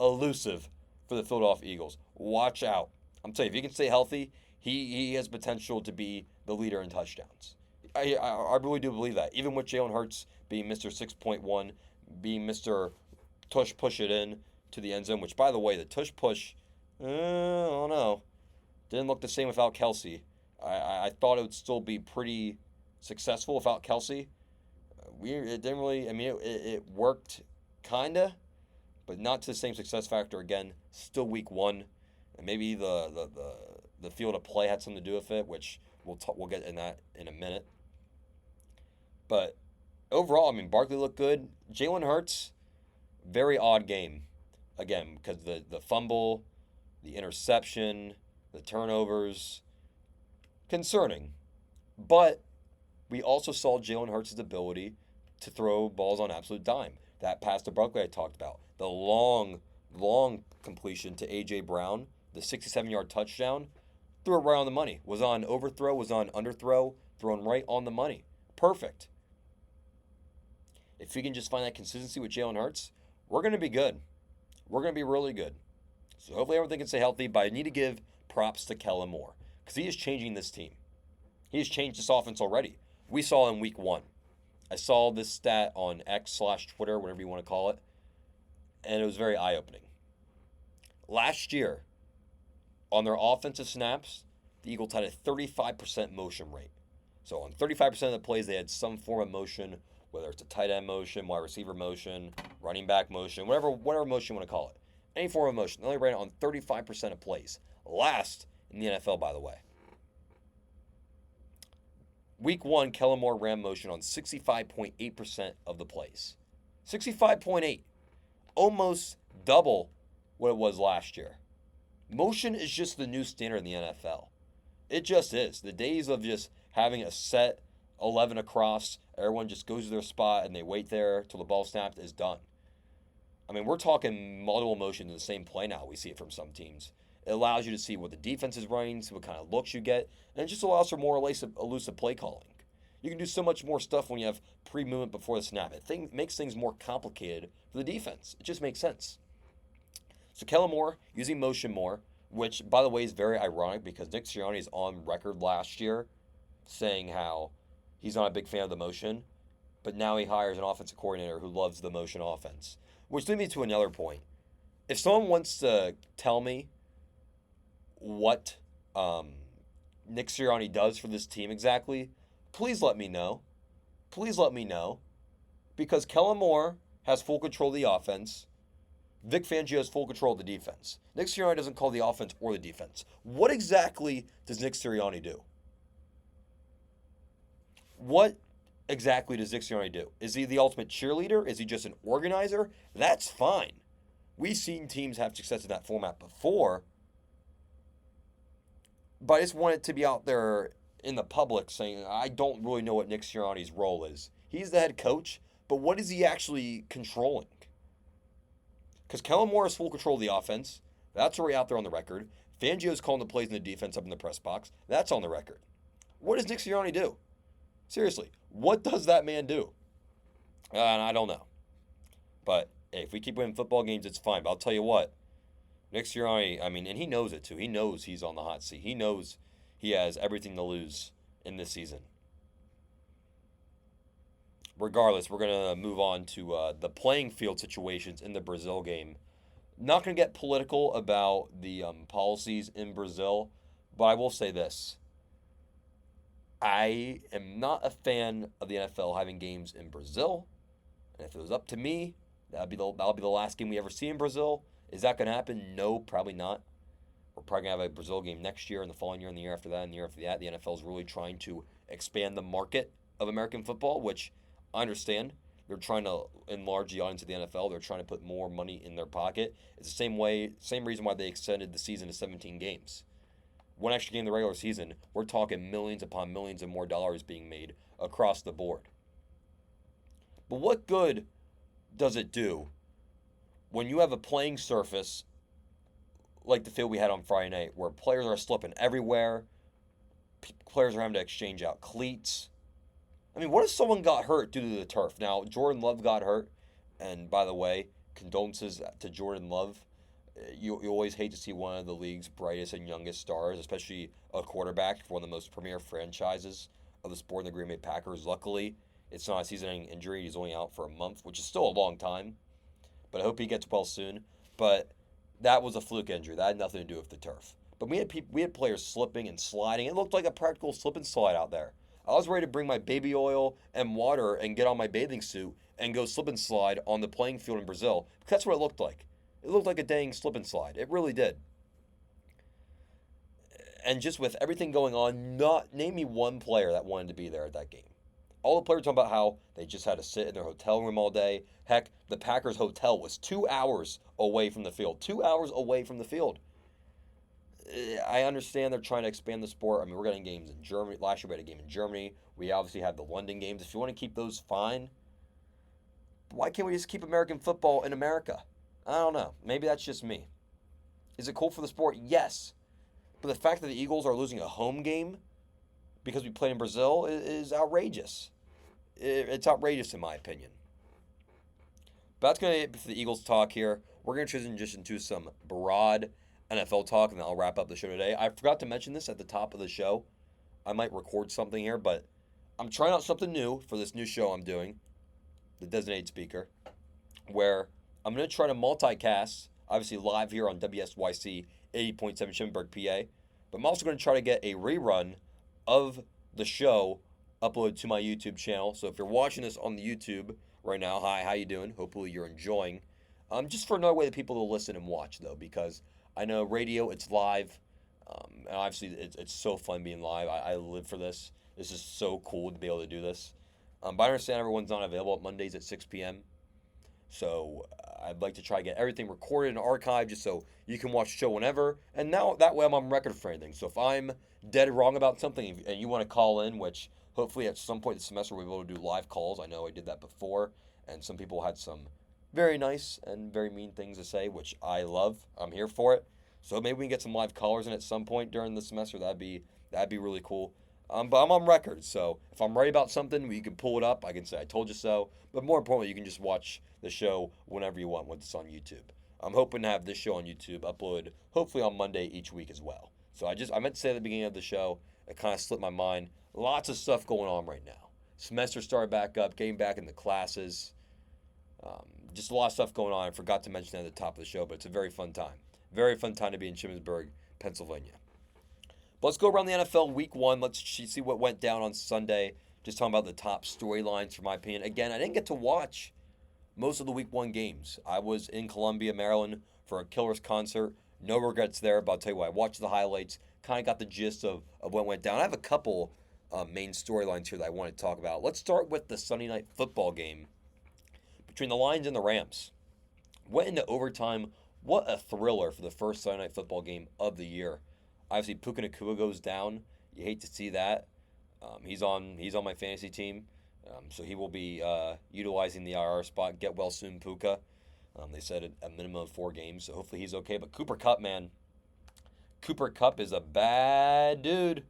elusive for the Philadelphia Eagles. Watch out. I'm telling you, if he can stay healthy, he has potential to be the leader in touchdowns. I really do believe that. Even with Jalen Hurts being Mr. 6.1, being Mr. Tush push it in to the end zone, which, by the way, the tush push, I don't know, didn't look the same without Kelsey. I thought it would still be pretty successful without Kelsey. It didn't really, I mean, it worked kind of, but not to the same success factor again. Still week 1. And maybe the field of play had something to do with it, which we'll get in that in a minute. But overall, I mean, Barkley looked good. Jalen Hurts, very odd game. Again, because the fumble, the interception, the turnovers, concerning. But we also saw Jalen Hurts' ability to throw balls on absolute dime. That pass to Barkley I talked about. The long completion to A.J. Brown, the 67-yard touchdown, threw it right on the money. Was on overthrow, was on underthrow, thrown right on the money. Perfect. If we can just find that consistency with Jalen Hurts, we're going to be good. We're going to be really good. So hopefully everything can stay healthy, but I need to give props to Kellen Moore because he is changing this team. He has changed this offense already. We saw in week 1. I saw this stat on X/Twitter, whatever you want to call it, and it was very eye-opening. Last year, on their offensive snaps, the Eagles had a 35% motion rate. So on 35% of the plays, they had some form of motion, whether it's a tight end motion, wide receiver motion, running back motion, whatever motion you want to call it. Any form of motion. They only ran it on 35% of plays. Last in the NFL, by the way. Week 1, Kellen Moore ran motion on 65.8% of the plays. 65.8. Almost double what it was last year. Motion is just the new standard in the NFL. It just is. The days of just having a set 11 across, everyone just goes to their spot and they wait there till the ball snapped is done. I mean, we're talking multiple motions in the same play now. We see it from some teams. It allows you to see what the defense is running, see what kind of looks you get, and it just allows for more elusive play calling. You can do so much more stuff when you have pre-movement before the snap. It makes things more complicated for the defense. It just makes sense. So Kellen Moore using motion more, which, by the way, is very ironic because Nick Sirianni is on record last year saying how he's not a big fan of the motion, but now he hires an offensive coordinator who loves the motion offense. Which leads me to another point. If someone wants to tell me what um, Nick Sirianni does for this team exactly, please let me know. Please let me know. Because Kellen Moore has full control of the offense. Vic Fangio has full control of the defense. Nick Sirianni doesn't call the offense or the defense. What exactly does Nick Sirianni do? What exactly does Nick Sirianni do? Is he the ultimate cheerleader? Is he just an organizer? That's fine. We've seen teams have success in that format before, but I just want it to be out there in the public saying, I don't really know what Nick Sirianni's role is. He's the head coach, but what is he actually controlling? Because Kellen Moore has full control of the offense. That's already out there on the record. Fangio's calling the plays in the defense up in the press box. That's on the record. What does Nick Sirianni do? Seriously, what does that man do? And I don't know. But hey, if we keep winning football games, it's fine. But I'll tell you what, Nick Sirianni, I mean, and he knows it too. He knows he's on the hot seat. He knows he has everything to lose in this season. Regardless, we're going to move on to the playing field situations in the Brazil game. Not going to get political about the policies in Brazil, but I will say this. I am not a fan of the NFL having games in Brazil. And if it was up to me, that'll be the last game we ever see in Brazil. Is that going to happen? No, probably not. We're probably going to have a Brazil game next year and the following year and the year after that and the year after that. The NFL is really trying to expand the market of American football, which I understand. They're trying to enlarge the audience of the NFL. They're trying to put more money in their pocket. It's the same reason why they extended the season to 17 games. One extra game in the regular season, we're talking millions upon millions and more dollars being made across the board. But what good does it do when you have a playing surface like the field we had on Friday night where players are slipping everywhere, players are having to exchange out cleats? I mean, what if someone got hurt due to the turf? Now, Jordan Love got hurt, and by the way, condolences to Jordan Love. You always hate to see one of the league's brightest and youngest stars, especially a quarterback for one of the most premier franchises of the sport in the Green Bay Packers. Luckily, it's not a season-ending injury. He's only out for a month, which is still a long time. But I hope he gets well soon. But that was a fluke injury. That had nothing to do with the turf. But we had players slipping and sliding. It looked like a practical slip and slide out there. I was ready to bring my baby oil and water and get on my bathing suit and go slip and slide on the playing field in Brazil. That's what it looked like. It looked like a dang slip and slide. It really did. And just with everything going on, name me one player that wanted to be there at that game. All the players talking about how they just had to sit in their hotel room all day. Heck, the Packers hotel was 2 hours away from the field. 2 hours away from the field. I understand they're trying to expand the sport. I mean, we're getting games in Germany. Last year we had a game in Germany. We obviously had the London games. If you want to keep those, fine. Why can't we just keep American football in America? I don't know. Maybe that's just me. Is it cool for the sport? Yes. But the fact that the Eagles are losing a home game because we played in Brazil is outrageous. It's outrageous in my opinion. But that's going to be it for the Eagles talk here. We're going to transition to some broad NFL talk, and then I'll wrap up the show today. I forgot to mention this at the top of the show. I might record something here, but I'm trying out something new for this new show I'm doing, the Designated Speaker, where I'm going to try to multicast, obviously live here on WSYC 80.7 Schimpberg, PA, but I'm also going to try to get a rerun of the show uploaded to my YouTube channel. So if you're watching this on the YouTube right now, hi, how you doing? Hopefully you're enjoying. Just for another way that people will listen and watch, though, because I know radio, it's live, and obviously it's so fun being live. I live for this. This is so cool to be able to do this. But I understand everyone's not available at Mondays at 6 p.m., so I'd like to try to get everything recorded and archived just so you can watch the show whenever. And now that way I'm on record for anything. So if I'm dead wrong about something and you want to call in, which hopefully at some point this semester we'll be able to do live calls. I know I did that before, and some people had some very nice and very mean things to say, which I love. I'm here for it. So maybe we can get some live callers in at some point during the semester. That'd be really cool. But I'm on record, so if I'm right about something, you can pull it up. I can say I told you so. But more importantly, you can just watch the show whenever you want once it's on YouTube. I'm hoping to have this show on YouTube uploaded hopefully on Monday each week as well. So I meant to say at the beginning of the show, it kind of slipped my mind. Lots of stuff going on right now. Semester started back up, getting back into classes. Just a lot of stuff going on. I forgot to mention that at the top of the show, but it's a very fun time. Very fun time to be in Shippensburg, Pennsylvania. But let's go around the NFL week 1. Let's see what went down on Sunday. Just talking about the top storylines, for my opinion. Again, I didn't get to watch most of the week 1 games. I was in Columbia, Maryland for a Killers concert. No regrets there, but I'll tell you what, I watched the highlights, kind of got the gist of what went down. I have a couple main storylines here that I want to talk about. Let's start with the Sunday night football game between the Lions and the Rams. Went into overtime. What a thriller for the first Sunday night football game of the year. Obviously, Puka Nacua goes down. You hate to see that. He's on my fantasy team, so he will be utilizing the IR spot. Get well soon, Puka. They said a minimum of 4 games, so hopefully he's okay. But Cooper Kupp, man. Cooper Kupp is a bad dude.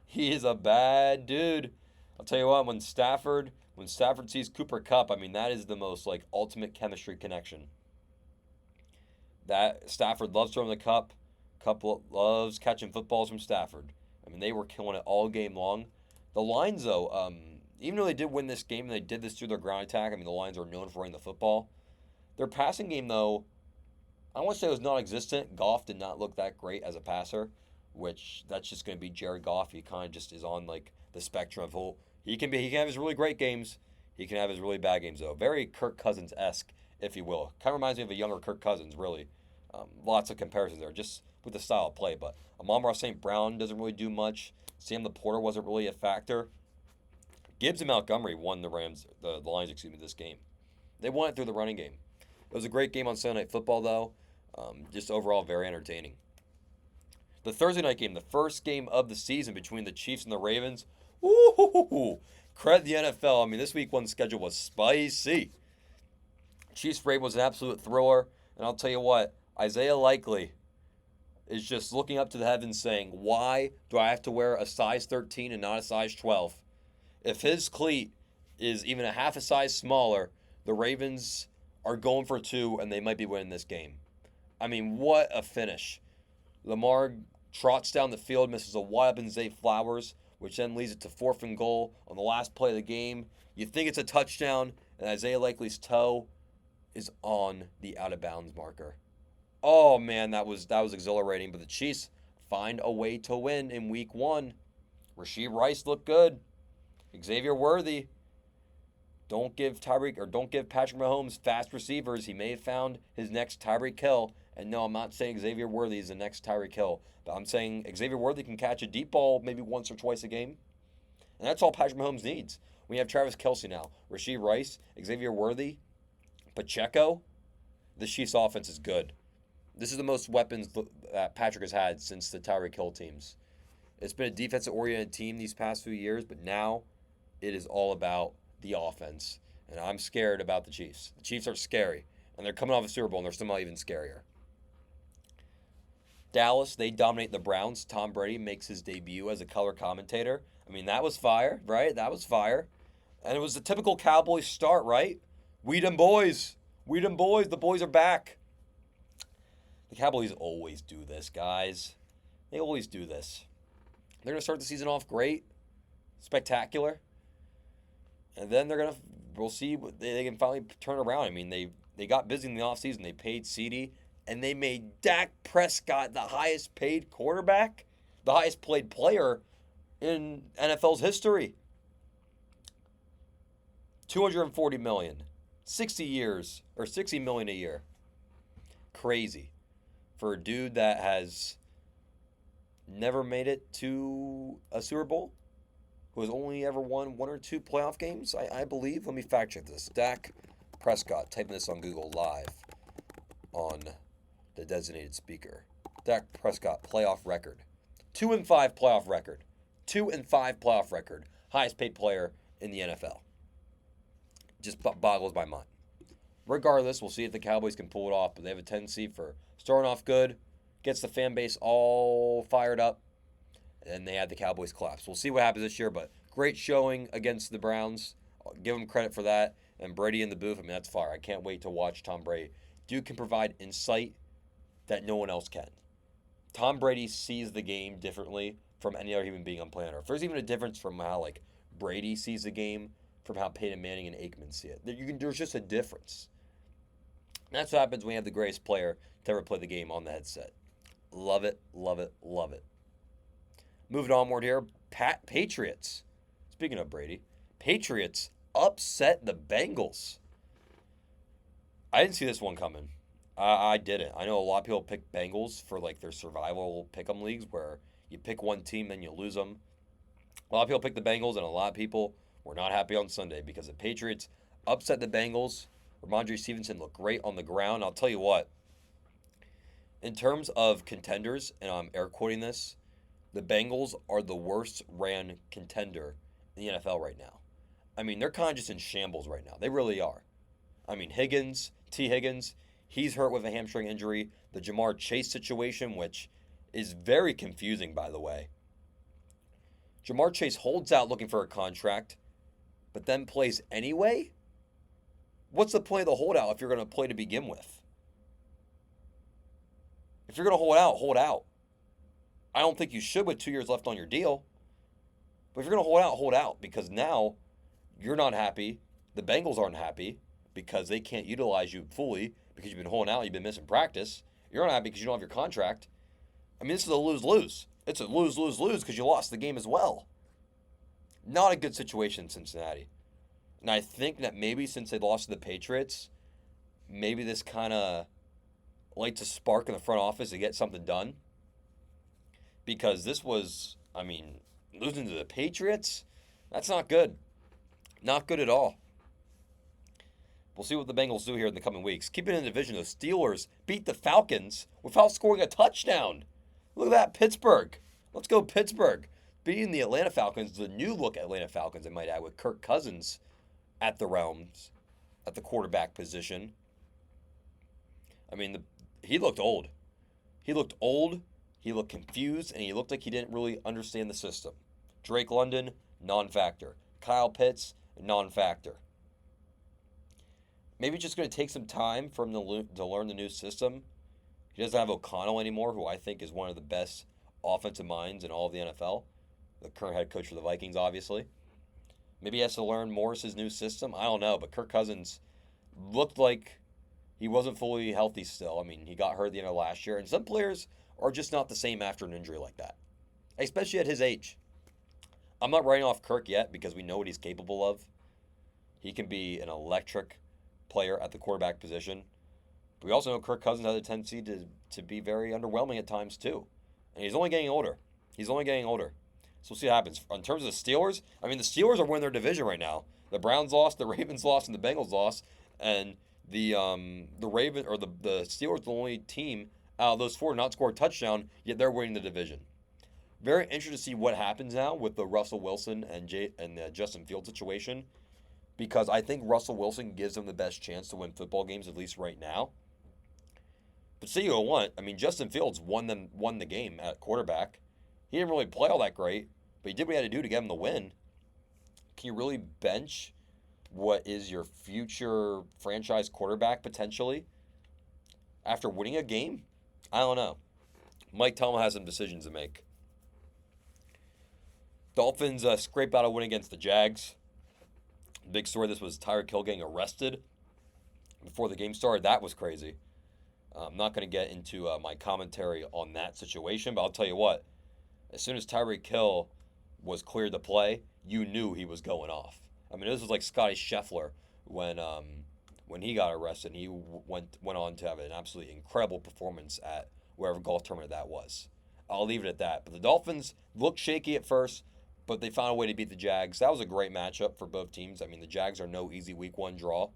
He is a bad dude. I'll tell you what, when Stafford sees Cooper Kupp, I mean, that is the most, ultimate chemistry connection. That Stafford loves throwing the Kupp. Kupp loves catching footballs from Stafford. I mean, they were killing it all game long. The Lions, though, even though they did win this game and they did this through their ground attack, I mean, the Lions are known for running the football. Their passing game, though, I don't want to say it was non-existent. Goff did not look that great as a passer, which that's just going to be Jared Goff. He kind of just is on, the spectrum of whole. He can have his really great games. He can have his really bad games, though. Very Kirk Cousins-esque, if you will. Kind of reminds me of a younger Kirk Cousins, really. Lots of comparisons there, just with the style of play. But Amon-Ra St. Brown doesn't really do much. Sam Laporta wasn't really a factor. Gibbs and Montgomery won the Lions, this game. They won it through the running game. It was a great game on Sunday Night Football, though. Just overall very entertaining. The Thursday night game, the first game of the season between the Chiefs and the Ravens. Ooh, credit the NFL. I mean, this week 1 schedule was spicy. Chiefs-Ravens was an absolute thriller. And I'll tell you what, Isaiah Likely is just looking up to the heavens saying, why do I have to wear a size 13 and not a size 12? If his cleat is even a half a size smaller, the Ravens are going for 2 and they might be winning this game. I mean, what a finish. Lamar trots down the field, misses a wide open Zay Flowers, which then leads it to 4th and goal on the last play of the game. You think it's a touchdown, and Isaiah Likely's toe is on the out-of-bounds marker. Oh, man, that was exhilarating. But the Chiefs find a way to win in week 1. Rashee Rice looked good. Xavier Worthy. Don't give Patrick Mahomes fast receivers. He may have found his next Tyreek Hill. And no, I'm not saying Xavier Worthy is the next Tyreek Hill. But I'm saying Xavier Worthy can catch a deep ball maybe once or twice a game. And that's all Patrick Mahomes needs. We have Travis Kelce now. Rashee Rice, Xavier Worthy, Pacheco. The Chiefs' offense is good. This is the most weapons that Patrick has had since the Tyreek Hill teams. It's been a defensive-oriented team these past few years, but now it is all about the offense. And I'm scared about the Chiefs. The Chiefs are scary. And they're coming off a Super Bowl, and they're somehow even scarier. Dallas, they dominate the Browns. Tom Brady makes his debut as a color commentator. I mean, that was fire, right? That was fire. And it was the typical Cowboys start, right? We them boys. We them boys. The boys are back. The Cowboys always do this, guys. They always do this. They're going to start the season off great, spectacular. And then we'll see what they can finally turn around. I mean, they got busy in the offseason. They paid CeeDee, and they made Dak Prescott the highest paid quarterback, the highest paid player in NFL's history. $240 million, 60 years, or $60 million a year. Crazy. For a dude that has never made it to a Super Bowl, who has only ever won 1 or 2 playoff games, I believe. Let me fact check this. Dak Prescott, typing this on Google live on the designated speaker. Dak Prescott playoff record. 2-5 playoff record. 2-5 playoff record. Highest paid player in the NFL. Just boggles my mind. Regardless, we'll see if the Cowboys can pull it off, but they have a tendency for starting off good, gets the fan base all fired up, and then they had the Cowboys collapse. We'll see what happens this year, but great showing against the Browns. I'll give them credit for that. And Brady in the booth, I mean, that's fire. I can't wait to watch Tom Brady. Dude can provide insight that no one else can. Tom Brady sees the game differently from any other human being on planet Earth. There's even a difference from how, Brady sees the game from how Peyton Manning and Aikman see it. There's just a difference. That's what happens when you have the greatest player to ever play the game on the headset. Love it, love it, love it. Moving onward here, Patriots. Speaking of Brady, Patriots upset the Bengals. I didn't see this one coming. I didn't. I know a lot of people pick Bengals for like their survival pick'em leagues where you pick one team then you lose them. A lot of people pick the Bengals, and a lot of people were not happy on Sunday because the Patriots upset the Bengals. Ramondre Stevenson looked great on the ground. I'll tell you what, in terms of contenders, and I'm air quoting this, the Bengals are the worst ran contender in the NFL right now. I mean, they're kind of just in shambles right now. They really are. I mean, T. Higgins, he's hurt with a hamstring injury. The Jamar Chase situation, which is very confusing, by the way. Jamar Chase holds out looking for a contract, but then plays anyway? What's the point of the holdout if you're going to play to begin with? If you're going to hold out, hold out. I don't think you should with 2 years left on your deal. But if you're going to hold out because now you're not happy. The Bengals aren't happy because they can't utilize you fully because you've been holding out, you've been missing practice. You're not happy because you don't have your contract. I mean, this is a lose-lose. It's a lose-lose-lose because you lost the game as well. Not a good situation in Cincinnati. And I think that maybe since they lost to the Patriots, maybe this kind of lights a spark in the front office to get something done. Because this was, I mean, losing to the Patriots, that's not good. Not good at all. We'll see what the Bengals do here in the coming weeks. Keeping in the division, the Steelers beat the Falcons without scoring a touchdown. Look at that, Pittsburgh. Let's go, Pittsburgh. Beating the Atlanta Falcons, the new look Atlanta Falcons, I might add, with Kirk Cousins at the realms, at the quarterback position. I mean, he looked old. He looked old, he looked confused, and he looked like he didn't really understand the system. Drake London, non-factor. Kyle Pitts, non-factor. Maybe it's just going to take some time for him to learn the new system. He doesn't have O'Connell anymore, who I think is one of the best offensive minds in all of the NFL. The current head coach for the Vikings, obviously. Maybe he has to learn Morris's new system. I don't know, but Kirk Cousins looked like he wasn't fully healthy still. I mean, he got hurt at the end of last year, and some players are just not the same after an injury like that, especially at his age. I'm not writing off Kirk yet because we know what he's capable of. He can be an electric player at the quarterback position. But we also know Kirk Cousins has a tendency to be very underwhelming at times too. And he's only getting older. He's only getting older. So we'll see what happens. In terms of the Steelers, I mean, the Steelers are winning their division right now. The Browns lost, the Ravens lost, and the Bengals lost. And the Steelers are the only team out of those four not score a touchdown, yet they're winning the division. Very interested to see what happens now with the Russell Wilson and the Justin Fields situation, because I think Russell Wilson gives them the best chance to win football games, at least right now. But say you what, I mean, Justin Fields won the game at quarterback. He didn't really play all that great, but he did what he had to do to get him the win. Can you really bench what is your future franchise quarterback potentially after winning a game? I don't know. Mike Tomlin has some decisions to make. Dolphins scrape out a win against the Jags. Big story, this was Tyreek Hill getting arrested before the game started. That was crazy. I'm not going to get into my commentary on that situation, but I'll tell you what. As soon as Tyreek Hill was cleared to play, you knew he was going off. I mean, this was like Scotty Scheffler when he got arrested. And he went on to have an absolutely incredible performance at wherever golf tournament that was. I'll leave it at that. But the Dolphins looked shaky at first, but they found a way to beat the Jags. That was a great matchup for both teams. I mean, the Jags are no easy week one draw.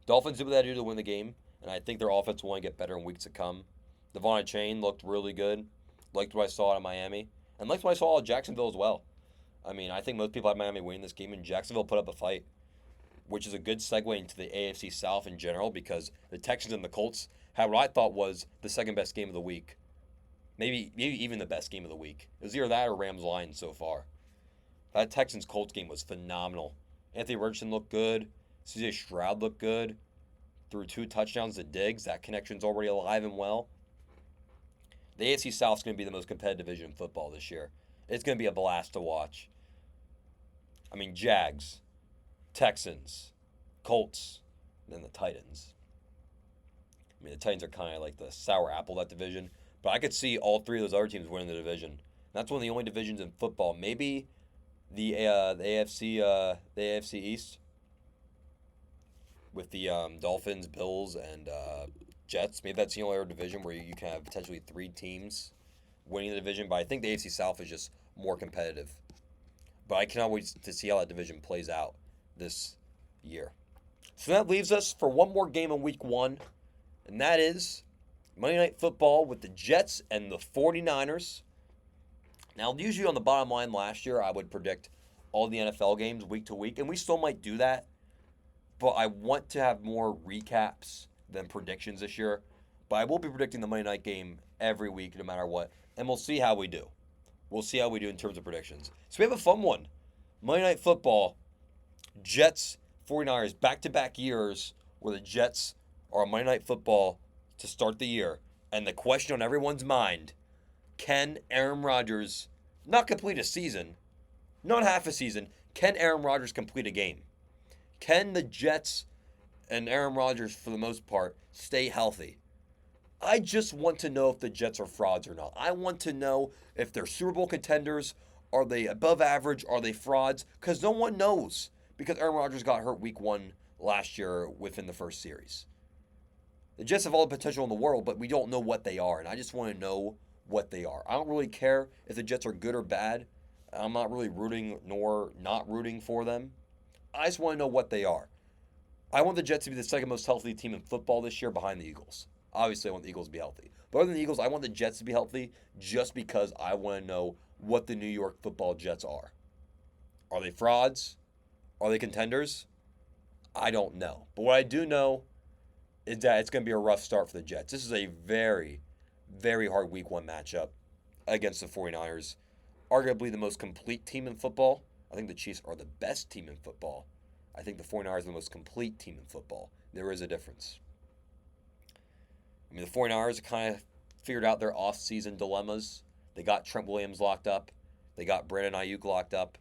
Dolphins did what they had to do to win the game, and I think their offense will only get better in weeks to come. Devon Chain looked really good. Liked what I saw out of Miami, and liked what I saw out of Jacksonville as well. I mean, I think most people had Miami winning this game, and Jacksonville put up a fight, which is a good segue into the AFC South in general, because the Texans and the Colts had what I thought was the second best game of the week. Maybe even the best game of the week. It was either that or Rams-Lions so far. That Texans-Colts game was phenomenal. Anthony Richardson looked good. C.J. Stroud looked good. Threw 2 touchdowns to Diggs. That connection's already alive and well. The AFC South's going to be the most competitive division in football this year. It's going to be a blast to watch. I mean, Jags, Texans, Colts, and then the Titans. I mean, the Titans are kind of like the sour apple of that division. But I could see all three of those other teams winning the division. That's one of the only divisions in football. Maybe the AFC East with the Dolphins, Bills, and Jets. Maybe that's the only other division where you can have potentially three teams winning the division. But I think the AFC South is just more competitive. But I cannot wait to see how that division plays out this year. So that leaves us for one more game in week one, and that is Monday Night Football with the Jets and the 49ers. Now, usually on the bottom line last year, I would predict all the NFL games week to week, and we still might do that, but I want to have more recaps than predictions this year. But I will be predicting the Monday night game every week, no matter what, and we'll see how we do. We'll see how we do in terms of predictions. So we have a fun one. Monday Night Football, Jets, 49ers, back-to-back years where the Jets are on Monday Night Football to start the year. And the question on everyone's mind, can Aaron Rodgers not complete a season, not half a season, can Aaron Rodgers complete a game? Can the Jets and Aaron Rodgers, for the most part, stay healthy? I just want to know if the Jets are frauds or not. I want to know if they're Super Bowl contenders. Are they above average? Are they frauds? Because no one knows. Because Aaron Rodgers got hurt week one last year within the first series. The Jets have all the potential in the world, but we don't know what they are. And I just want to know what they are. I don't really care if the Jets are good or bad. I'm not really rooting nor not rooting for them. I just want to know what they are. I want the Jets to be the second most healthy team in football this year behind the Eagles. Obviously, I want the Eagles to be healthy. But other than the Eagles, I want the Jets to be healthy just because I want to know what the New York Football Jets are. Are they frauds? Are they contenders? I don't know. But what I do know is that it's going to be a rough start for the Jets. This is a very, very hard week one matchup against the 49ers. Arguably the most complete team in football. I think the Chiefs are the best team in football. I think the 49ers are the most complete team in football. There is a difference. I mean, the 49ers kind of figured out their off-season dilemmas. They got Trent Williams locked up. They got Brandon Ayuk locked up.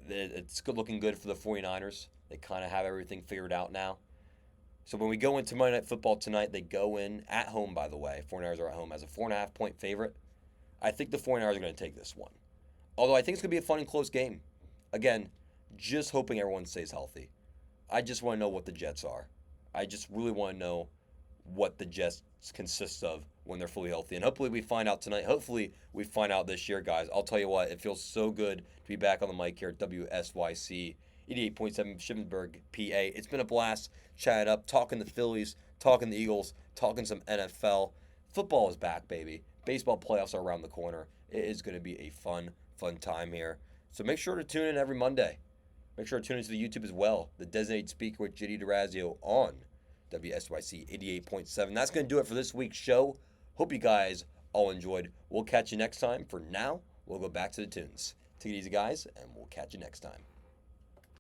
It's looking good for the 49ers. They kind of have everything figured out now. So when we go into Monday Night Football tonight, they go in at home, by the way. 49ers are at home as a 4.5-point favorite. I think the 49ers are going to take this one. Although I think it's going to be a fun and close game. Again, just hoping everyone stays healthy. I just want to know what the Jets are. I just really want to know what the Jets consist of when they're fully healthy. And hopefully we find out tonight. Hopefully we find out this year, guys. I'll tell you what, it feels so good to be back on the mic here at WSYC 88.7 Shippensburg, PA. It's been a blast chatting up, talking the Phillies, talking the Eagles, talking some NFL. Football is back, baby. Baseball playoffs are around the corner. It is going to be a fun time here. So make sure to tune in every Monday. Make sure to tune into the YouTube as well. The Designated Speaker with JD Dorazio on WSYC 88.7. That's going to do it for this week's show. Hope you guys all enjoyed. We'll catch you next time. For now, we'll go back to the tunes. Take it easy, guys, and we'll catch you next time.